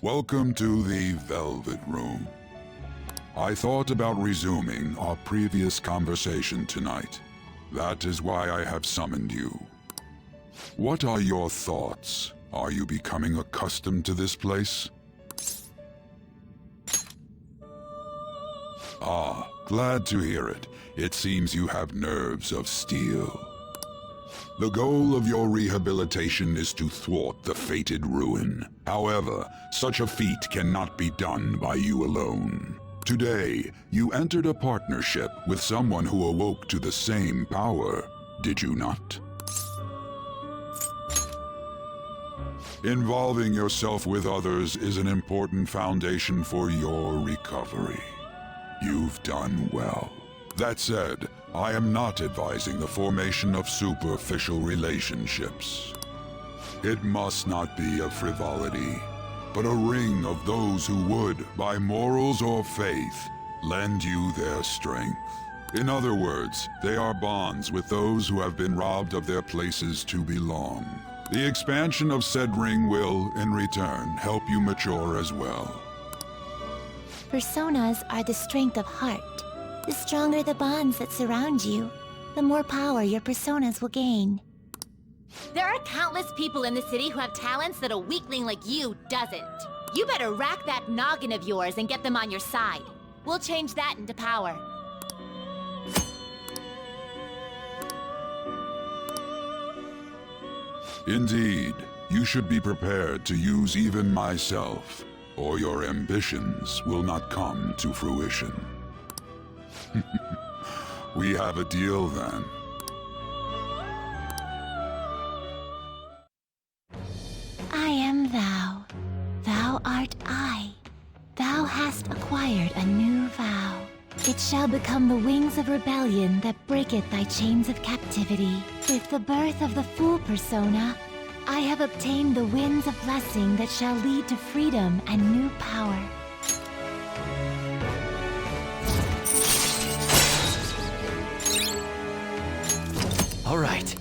Welcome to the Velvet Room. I thought about resuming our previous conversation tonight. That is why I have summoned you. What are your thoughts? Are you becoming accustomed to this place? Ah, glad to hear it. It seems you have nerves of steel. The goal of your rehabilitation is to thwart the fated ruin. However, such a feat cannot be done by you alone. Today, you entered a partnership with someone who awoke to the same power, did you not? Involving yourself with others is an important foundation for your recovery. You've done well. That said, I am not advising the formation of superficial relationships. It must not be a frivolity, but a ring of those who would, by morals or faith, lend you their strength. In other words, they are bonds with those who have been robbed of their places to belong. The expansion of said ring will, in return, help you mature as well. Personas are the strength of heart. The stronger the bonds that surround you, the more power your personas will gain. There are countless people in the city who have talents that a weakling like you doesn't. You better rack that noggin of yours and get them on your side. We'll change that into power. Indeed, you should be prepared to use even myself, or your ambitions will not come to fruition. We have a deal then. I am thou. Thou art I. Thou hast acquired a new vow. It shall become the wings of rebellion that breaketh thy chains of captivity. With the birth of the Fool persona, I have obtained the winds of blessing that shall lead to freedom and new power. All right.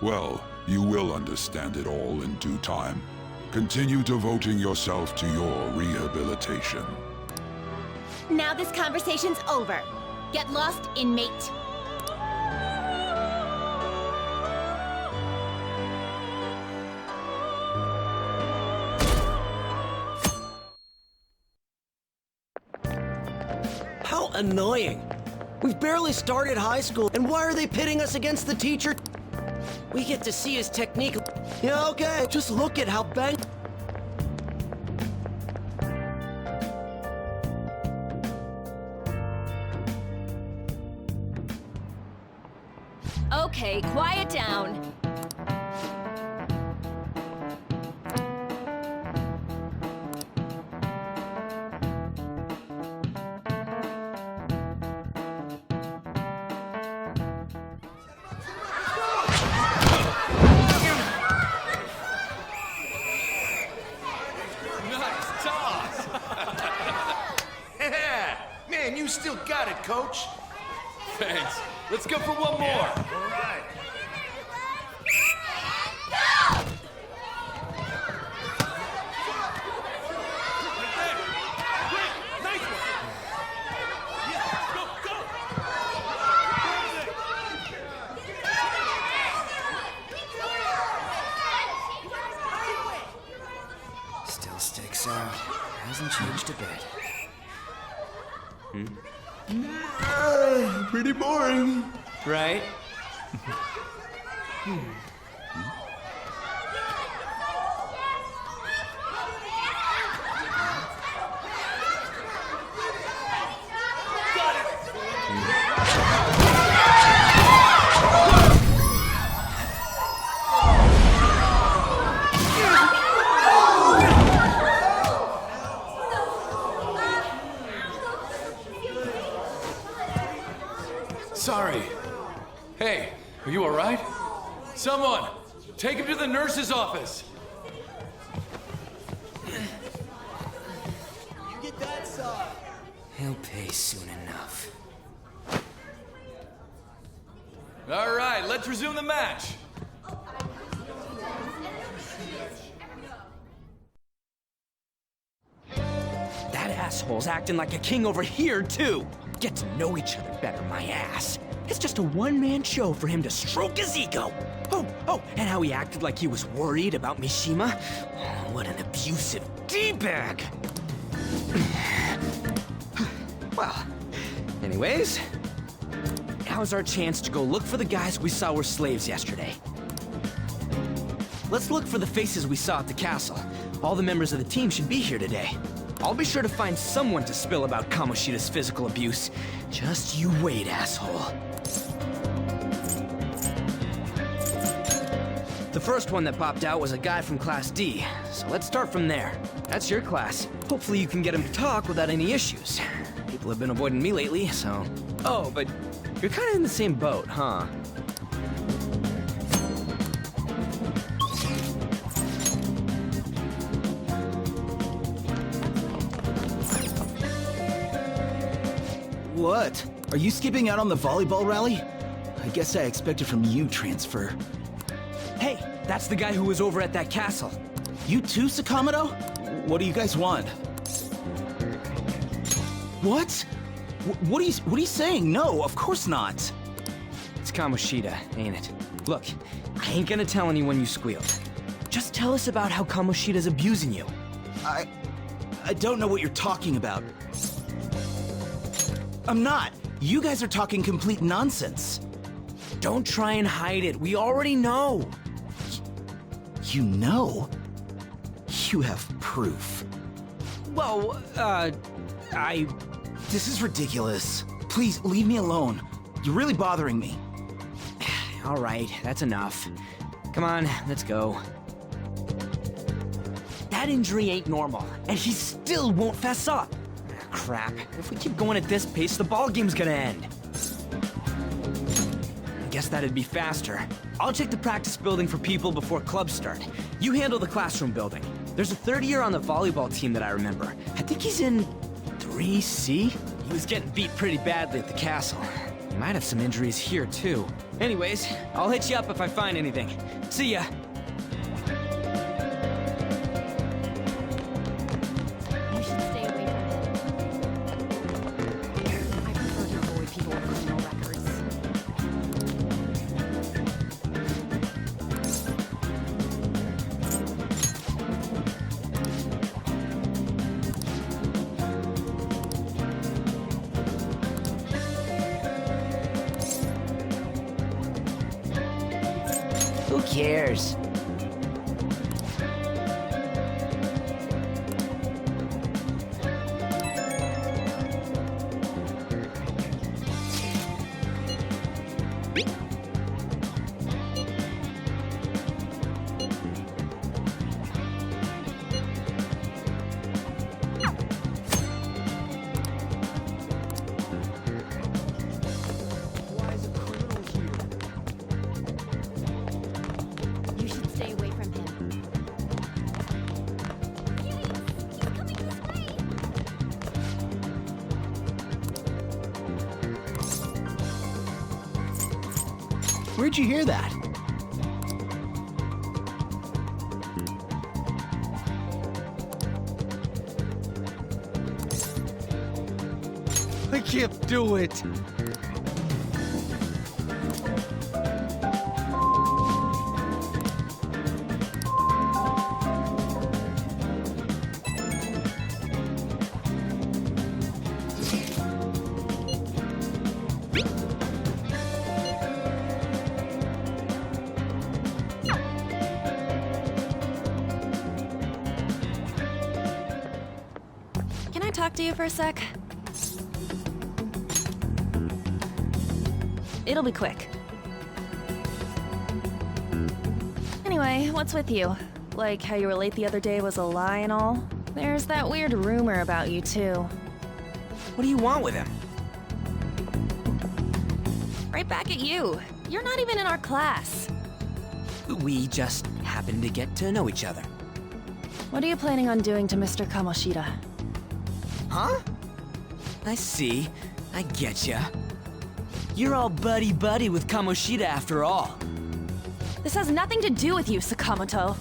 Well, you will understand it all in due time. Continue devoting yourself to your rehabilitation. Now this conversation's over. Get lost, inmate. How annoying. We've barely started high school, and why are they pitting us against the teacher? We get to see his technique. Yeah, okay, just look at how bang... Okay, quiet down. Man, you still got it, Coach. Thanks. Let's go for one more. All right. Still sticks out. Hasn't changed a bit. Pretty boring. Right? Are you alright? Someone! Take him to the nurse's office! He'll pay soon enough. Alright, let's resume the match! That asshole's acting like a king over here, too. Get to know each other better, my ass. It's just a one-man show for him to stroke his ego. Oh, and how he acted like he was worried about Mishima. Oh, what an abusive D-bag. Well, anyways, now's our chance to go look for the guys we saw were slaves yesterday. Let's look for the faces we saw at the castle. All the members of the team should be here today. I'll be sure to find someone to spill about Kamoshida's physical abuse. Just you wait, asshole. The first one that popped out was a guy from Class D, so let's start from there. That's your class. Hopefully you can get him to talk without any issues. People have been avoiding me lately, so... Oh, but you're kind of in the same boat, huh? What? Are you skipping out on the volleyball rally? I guess I expected from you, Transfer. Hey, that's the guy who was over at that castle. You too, Sakamoto? What do you guys want? What? What are you saying? No, of course not. It's Kamoshida, ain't it? Look, I ain't gonna tell anyone you squealed. Just tell us about how Kamoshida's abusing you. I don't know what you're talking about. I'm not. You guys are talking complete nonsense. Don't try and hide it. We already know. You know? You have proof. Well, This is ridiculous. Please, leave me alone. You're really bothering me. All right, that's enough. Come on, let's go. That injury ain't normal, and he still won't fess up. Crap. If we keep going at this pace, the ballgame's gonna end. I guess that'd be faster. I'll check the practice building for people before clubs start. You handle the classroom building. There's a third year on the volleyball team that I remember. I think he's in 3C? He was getting beat pretty badly at the castle. He might have some injuries here, too. Anyways, I'll hit you up if I find anything. See ya. You should stay away from him. I prefer to avoid people with criminal records. Who cares? You should stay away from him. Where'd you hear that? I can't do it. Can I talk to you for a sec? It'll be quick. Anyway, what's with you? Like how you were late the other day was a lie and all? There's that weird rumor about you, too. What do you want with him? Right back at you. You're not even in our class. We just happen to get to know each other. What are you planning on doing to Mr. Kamoshida? Huh? I see. I getcha. You're all buddy-buddy with Kamoshida after all. This has nothing to do with you, Sakamoto.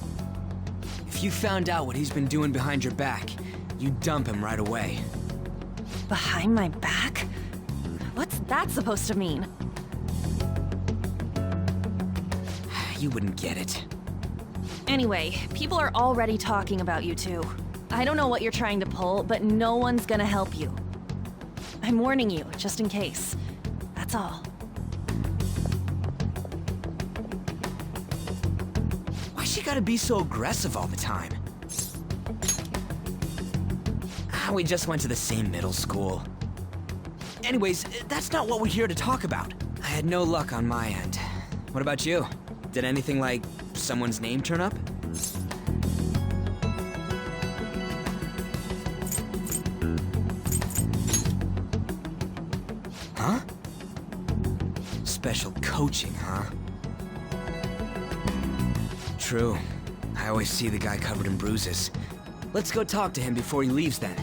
If you found out what he's been doing behind your back, you'd dump him right away. Behind my back? What's that supposed to mean? You wouldn't get it. Anyway, people are already talking about you two. I don't know what you're trying to pull, but no one's gonna help you. I'm warning you, just in case. That's all. Why she gotta be so aggressive all the time? We just went to the same middle school. Anyways, that's not what we're here to talk about. I had no luck on my end. What about you? Did anything like someone's name turn up? Huh? Special coaching, huh? True. I always see the guy covered in bruises. Let's go talk to him before he leaves then.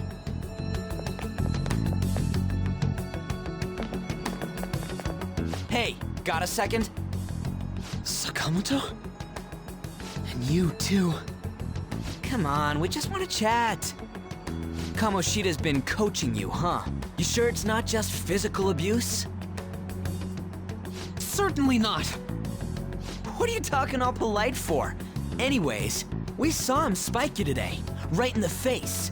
Hey, got a second? Sakamoto? And you too. Come on, we just want to chat. Kamoshida's been coaching you, huh? You sure it's not just physical abuse? Certainly not. What are you talking all polite for? Anyways, we saw him spike you today, right in the face.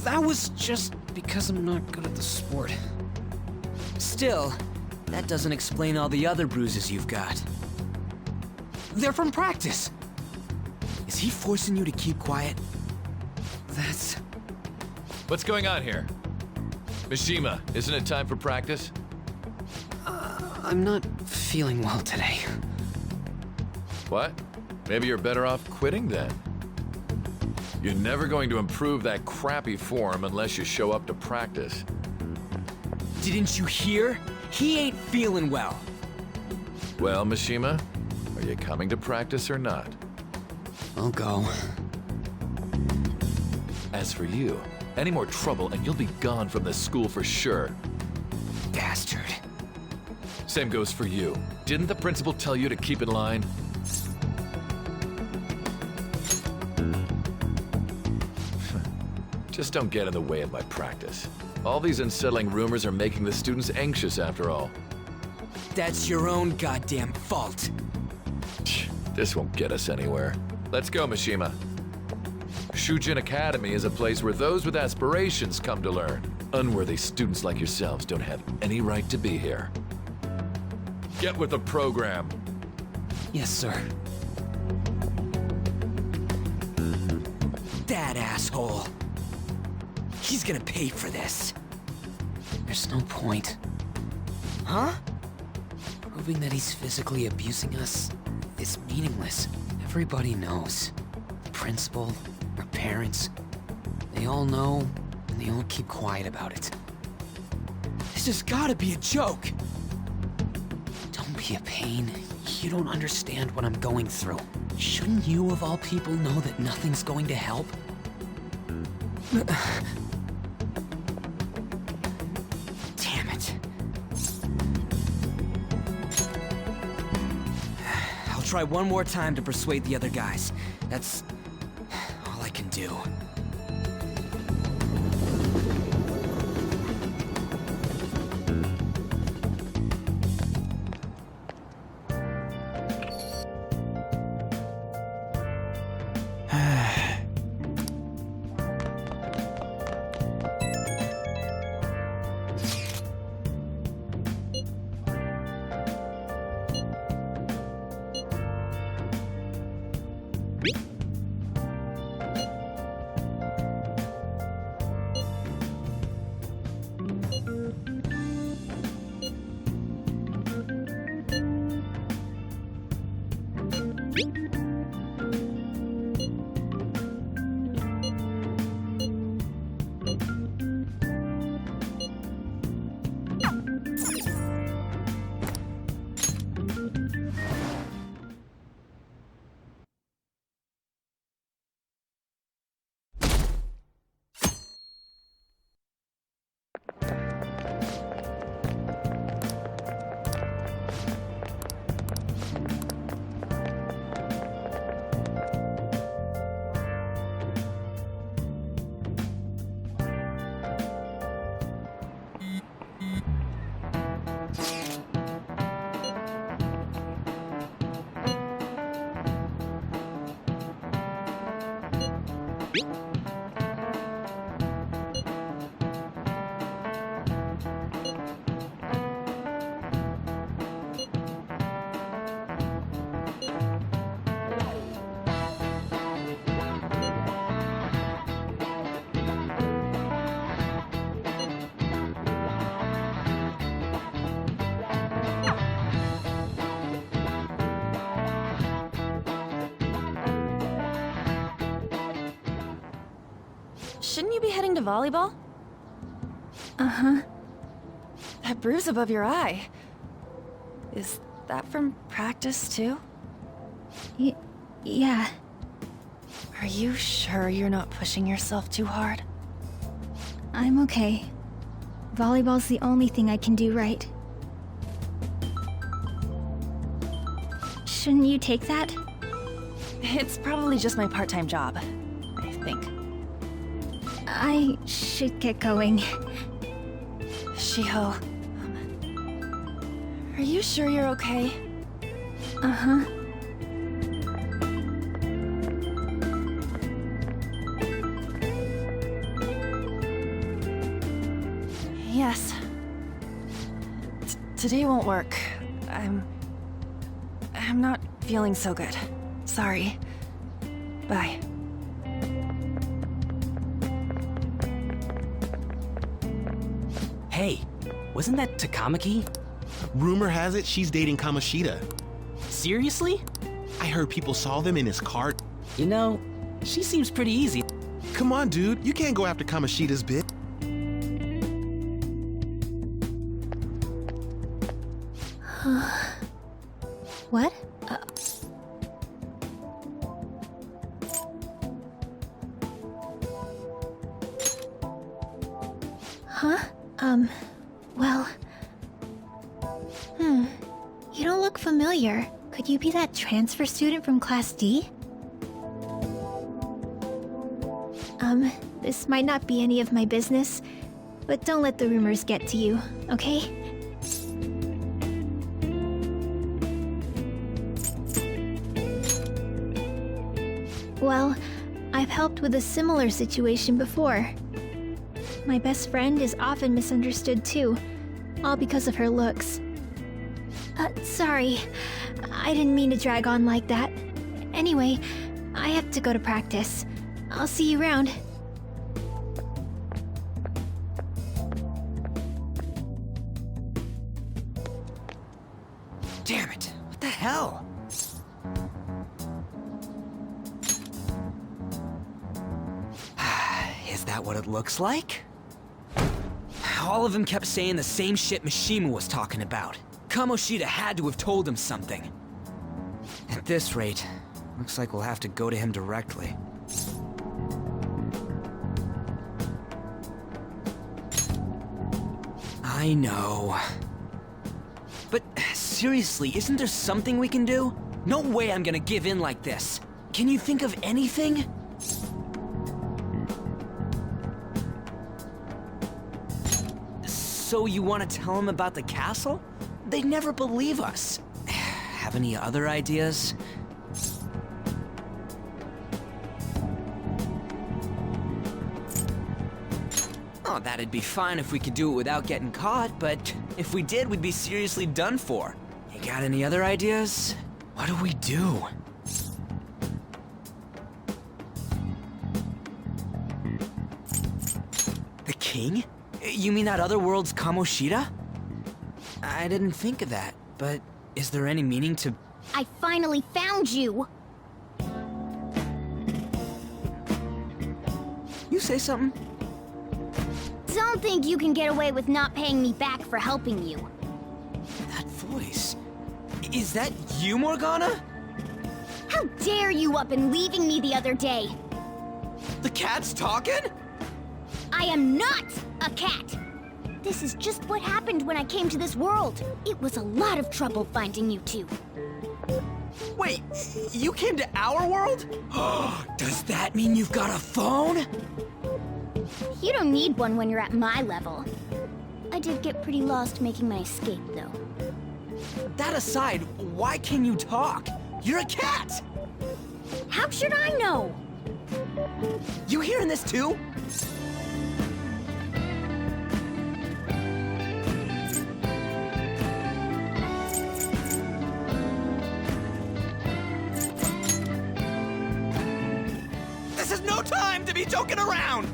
That was just because I'm not good at the sport. Still, that doesn't explain all the other bruises you've got. They're from practice. Is he forcing you to keep quiet? That's... What's going on here? Mishima, isn't it time for practice? I'm not feeling well today. What? Maybe you're better off quitting then. You're never going to improve that crappy form unless you show up to practice. Didn't you hear? He ain't feeling well. Well, Mishima, are you coming to practice or not? I'll go. As for you, any more trouble and you'll be gone from this school for sure. Bastard. Same goes for you. Didn't the principal tell you to keep in line? Just don't get in the way of my practice. All these unsettling rumors are making the students anxious after all. That's your own goddamn fault. This won't get us anywhere. Let's go, Mishima. Shujin Academy is a place where those with aspirations come to learn. Unworthy students like yourselves don't have any right to be here. Get with the program. Yes, sir. That asshole. He's gonna pay for this. There's no point. Huh? Proving that he's physically abusing us is meaningless. Everybody knows. The principal, our parents, they all know, and they all keep quiet about it. This has gotta be a joke. Don't be a pain. You don't understand what I'm going through. Shouldn't you, of all people, know that nothing's going to help? Damn it. I'll try one more time to persuade the other guys. That's all I can do. Shouldn't you be heading to volleyball? Uh-huh. That bruise above your eye. Is that from practice, too? Yeah. Are you sure you're not pushing yourself too hard? I'm okay. Volleyball's the only thing I can do right. Shouldn't you take that? It's probably just my part-time job, I think. I should get going. Shiho. Are you sure you're okay? Uh-huh. Yes. Today won't work. I'm not feeling so good. Sorry. Bye. Hey, wasn't that Takamaki? Rumor has it she's dating Kamoshida. Seriously? I heard people saw them in his car. You know, she seems pretty easy. Come on, dude. You can't go after Kamoshida's bit. What? Huh? Well... You don't look familiar. Could you be that transfer student from Class D? This might not be any of my business, but don't let the rumors get to you, okay? Well, I've helped with a similar situation before. My best friend is often misunderstood too, all because of her looks. Sorry. I didn't mean to drag on like that. Anyway, I have to go to practice. I'll see you around. Damn it! What the hell? Is that what it looks like? All of them kept saying the same shit Mishima was talking about. Kamoshida had to have told him something. At this rate, looks like we'll have to go to him directly. I know. But seriously, isn't there something we can do? No way I'm gonna give in like this. Can you think of anything? So you want to tell him about the castle? They'd never believe us. Have any other ideas? Oh, that'd be fine if we could do it without getting caught, but if we did, we'd be seriously done for. You got any other ideas? What do we do? The king? You mean that other world's Kamoshida? I didn't think of that, but is there any meaning to... I finally found you! You say something? Don't think you can get away with not paying me back for helping you. That voice... Is that you, Morgana? How dare you up and leaving me the other day? The cat's talking? I am not a cat! This is just what happened when I came to this world. It was a lot of trouble finding you two. Wait, you came to our world? Does that mean you've got a phone? You don't need one when you're at my level. I did get pretty lost making my escape, though. That aside, why can you talk? You're a cat! How should I know? You hearing this too? This is no time to be joking around!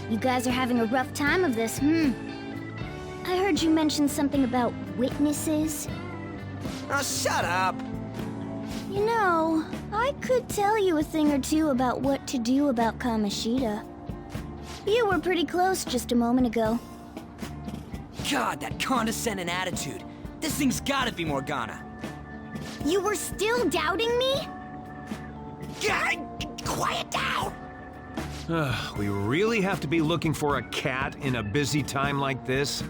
You guys are having a rough time of this, I heard you mention something about witnesses. Oh, shut up! You know, I could tell you a thing or two about what to do about Kamoshida. You were pretty close just a moment ago. God, that condescending attitude. This thing's gotta be Morgana. You were still doubting me? Quiet down! We really have to be looking for a cat in a busy time like this?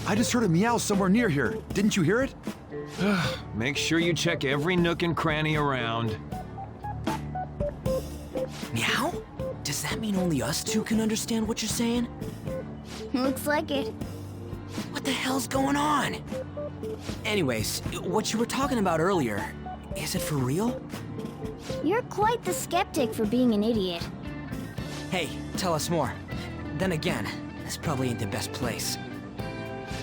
I just heard a meow somewhere near here. Didn't you hear it? Make sure you check every nook and cranny around. Meow? Does that mean only us two can understand what you're saying? Looks like it. What the hell's going on? Anyways, what you were talking about earlier, is it for real? You're quite the skeptic for being an idiot. Hey, tell us more. Then again, this probably ain't the best place.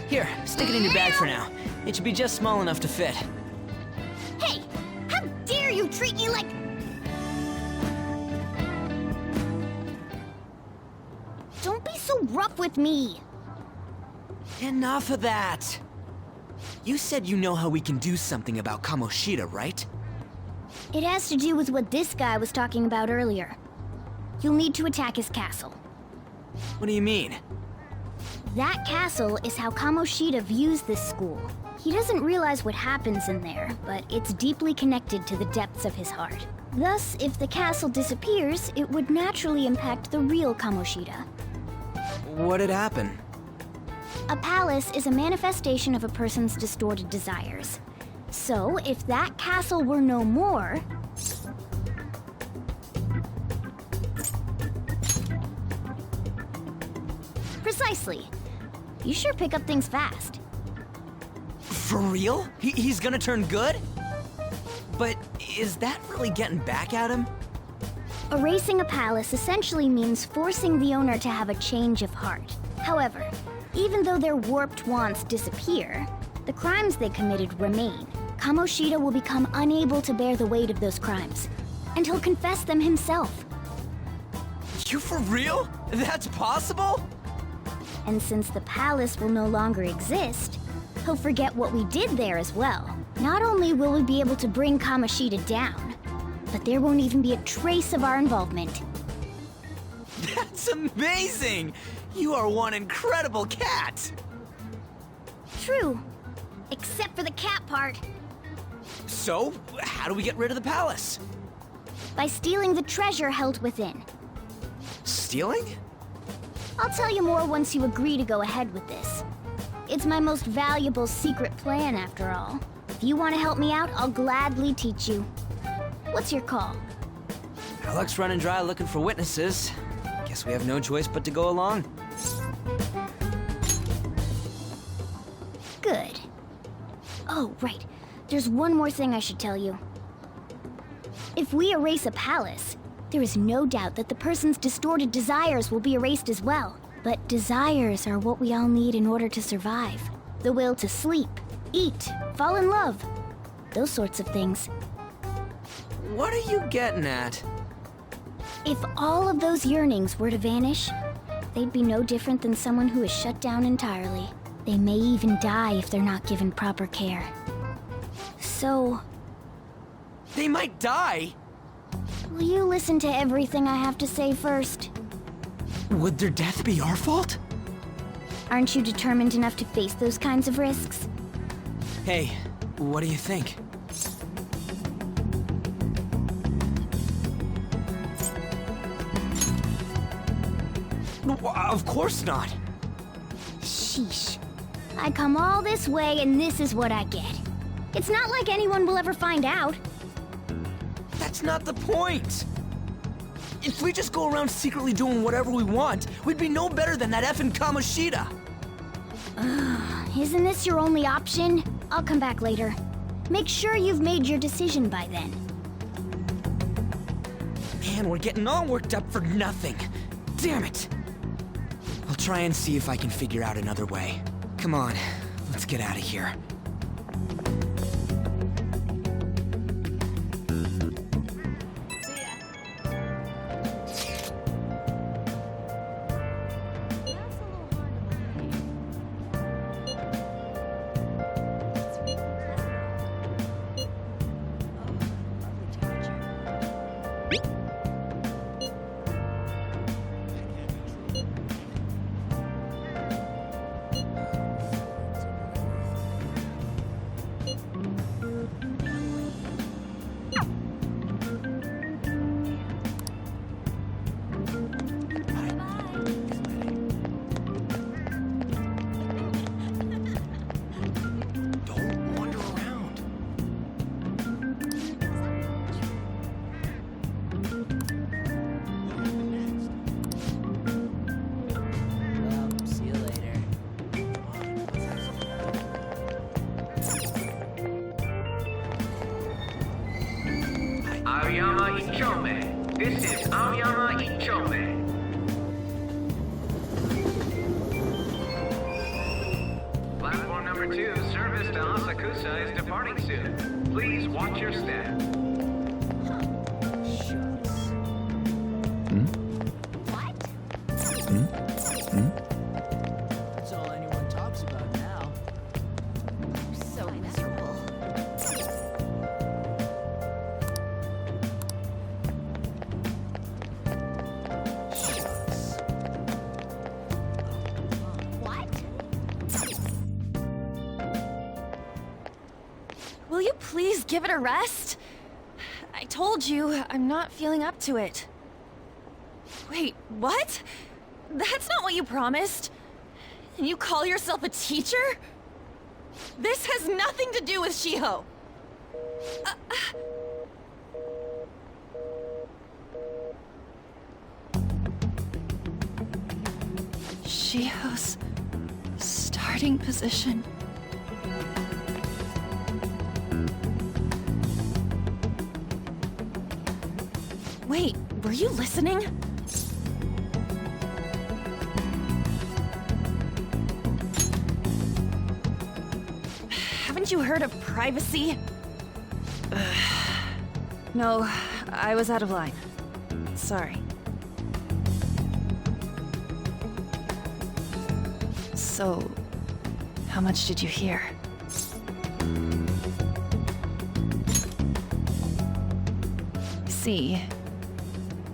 Here, stick it in your bag for now. It should be just small enough to fit. Hey! How dare you treat me like... Don't be so rough with me! Enough of that! You said you know how we can do something about Kamoshida, right? It has to do with what this guy was talking about earlier. You'll need to attack his castle. What do you mean? That castle is how Kamoshida views this school. He doesn't realize what happens in there, but it's deeply connected to the depths of his heart. Thus, if the castle disappears, it would naturally impact the real Kamoshida. What'd happen? A palace is a manifestation of a person's distorted desires. So, if that castle were no more... Precisely. You sure pick up things fast. For real? He's gonna turn good? But is that really getting back at him? Erasing a palace essentially means forcing the owner to have a change of heart. However, even though their warped wants disappear, the crimes they committed remain. Kamoshida will become unable to bear the weight of those crimes, and he'll confess them himself. You for real? That's possible? And since the palace will no longer exist, he'll forget what we did there as well. Not only will we be able to bring Kamoshida down, but there won't even be a trace of our involvement. That's amazing! You are one incredible cat! True. Except for the cat part. So, how do we get rid of the palace? By stealing the treasure held within. Stealing? I'll tell you more once you agree to go ahead with this. It's my most valuable secret plan, after all. If you want to help me out, I'll gladly teach you. What's your call? Our luck's running dry looking for witnesses. Guess we have no choice but to go along. Good. Oh, right. There's one more thing I should tell you. If we erase a palace, there is no doubt that the person's distorted desires will be erased as well. But desires are what we all need in order to survive. The will to sleep, eat, fall in love. Those sorts of things. What are you getting at? If all of those yearnings were to vanish, they'd be no different than someone who is shut down entirely. They may even die if they're not given proper care. So... They might die? Will you listen to everything I have to say first? Would their death be our fault? Aren't you determined enough to face those kinds of risks? Hey, what do you think? No, of course not. Sheesh. I come all this way and this is what I get. It's not like anyone will ever find out. That's not the point. If we just go around secretly doing whatever we want, we'd be no better than that effing Kamoshida. Isn't this your only option? I'll come back later. Make sure you've made your decision by then. Man, we're getting all worked up for nothing. Damn it. I'll try and see if I can figure out another way. Come on, let's get out of here. Ichome. This is Aoyama Ichome. Platform number 2, service to Asakusa is departing soon. Please watch your step. That's all anyone talks about now. So miserable. Will you please give it a rest? I told you, I'm not feeling up to it. Wait, what? That's not what you promised. And you call yourself a teacher? This has nothing to do with Shiho. Shiho's starting position. Wait, were you listening? Haven't you heard of privacy? No, I was out of line. Sorry. So, how much did you hear? See,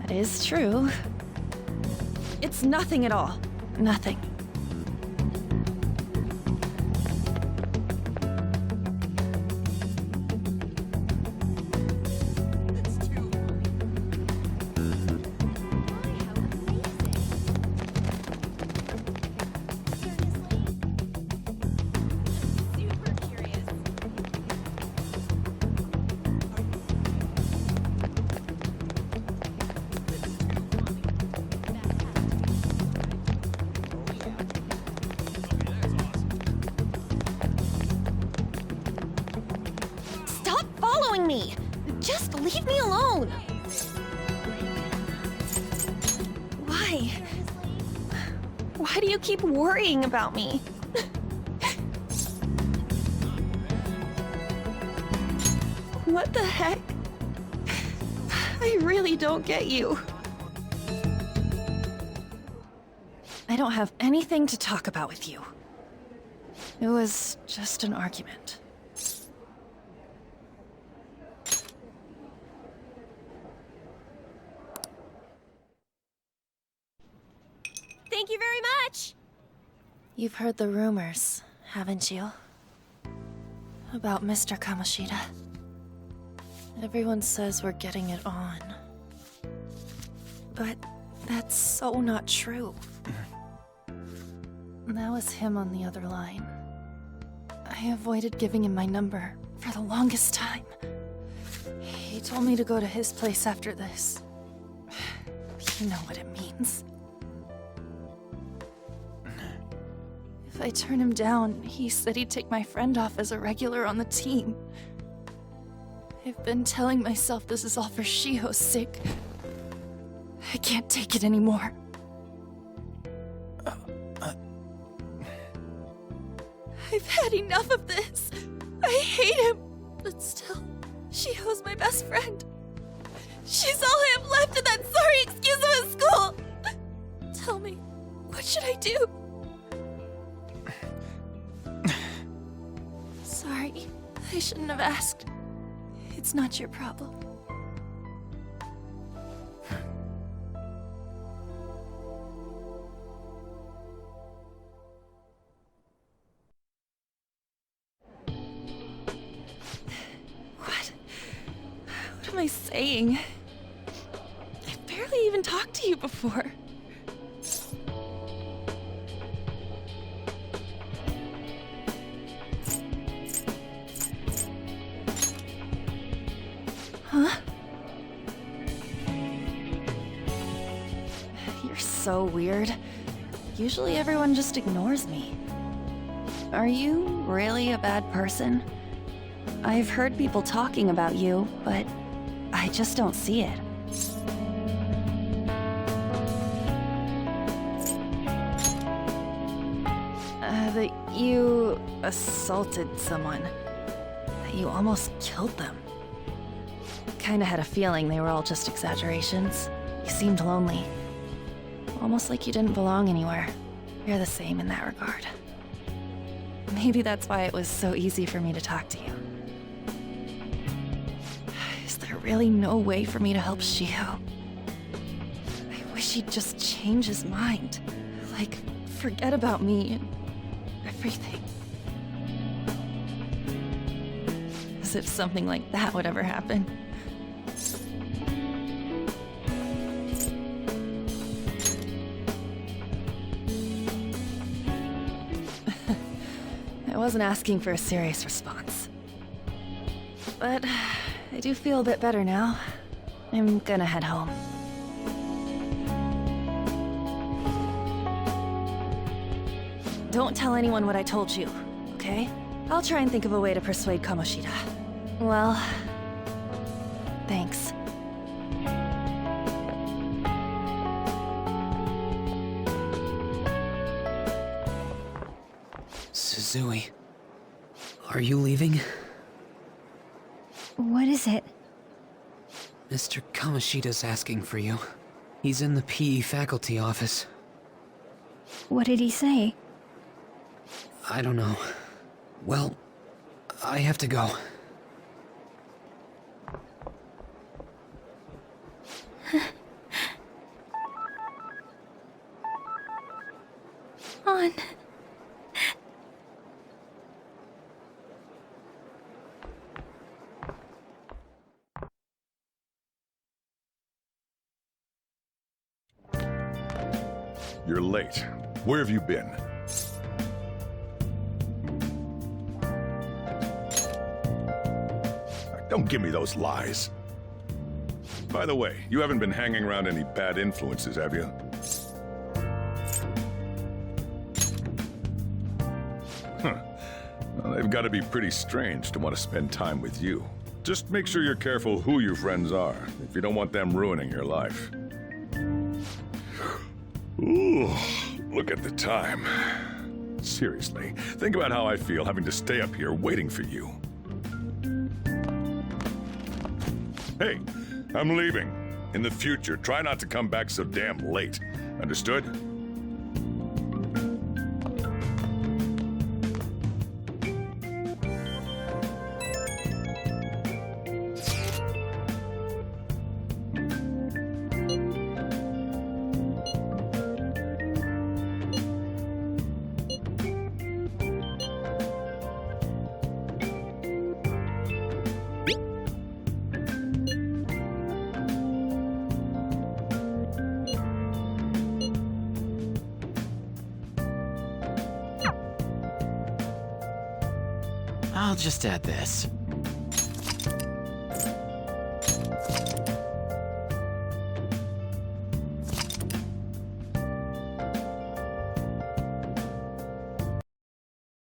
that is true. It's nothing at all. Nothing. Me. Just leave me alone. Why? Why do you keep worrying about me? What the heck? I really don't get you. I don't have anything to talk about with you. It was just an argument. Thank you very much! You've heard the rumors, haven't you? About Mr. Kamoshida. Everyone says we're getting it on. But that's so not true. That was him on the other line. I avoided giving him my number for the longest time. He told me to go to his place after this. You know what it means. If I turn him down, he said he'd take my friend off as a regular on the team. I've been telling myself this is all for Shiho's sake. I can't take it anymore. I've had enough of this. I hate him. But still, Shiho's my best friend. She's all I have left in that sorry excuse of a school. Tell me, what should I do? Sorry, I shouldn't have asked. It's not your problem. What am I saying? I've barely even talked to you before. Huh? You're so weird. Usually everyone just ignores me. Are you really a bad person? I've heard people talking about you, but I just don't see it. that you assaulted someone. That you almost killed them. Kinda had a feeling they were all just exaggerations. You seemed lonely. Almost like you didn't belong anywhere. You're the same in that regard. Maybe that's why it was so easy for me to talk to you. Is there really no way for me to help Shiho? I wish he'd just change his mind. Like, forget about me and everything. As if something like that would ever happen. I wasn't asking for a serious response. But I do feel a bit better now. I'm gonna head home. Don't tell anyone what I told you, okay? I'll try and think of a way to persuade Kamoshida. Well, thanks. Suzui, are you leaving? What is it? Mr. Kamoshida's asking for you. He's in the PE faculty office. What did he say? I don't know. Well, I have to go. On. You're late. Where have you been? Don't give me those lies. By the way, you haven't been hanging around any bad influences, have you? Huh. Well, they've got to be pretty strange to want to spend time with you. Just make sure you're careful who your friends are, if you don't want them ruining your life. Ooh, look at the time. Seriously, think about how I feel having to stay up here waiting for you. Hey, I'm leaving. In the future, try not to come back so damn late. Understood? I'll just add this.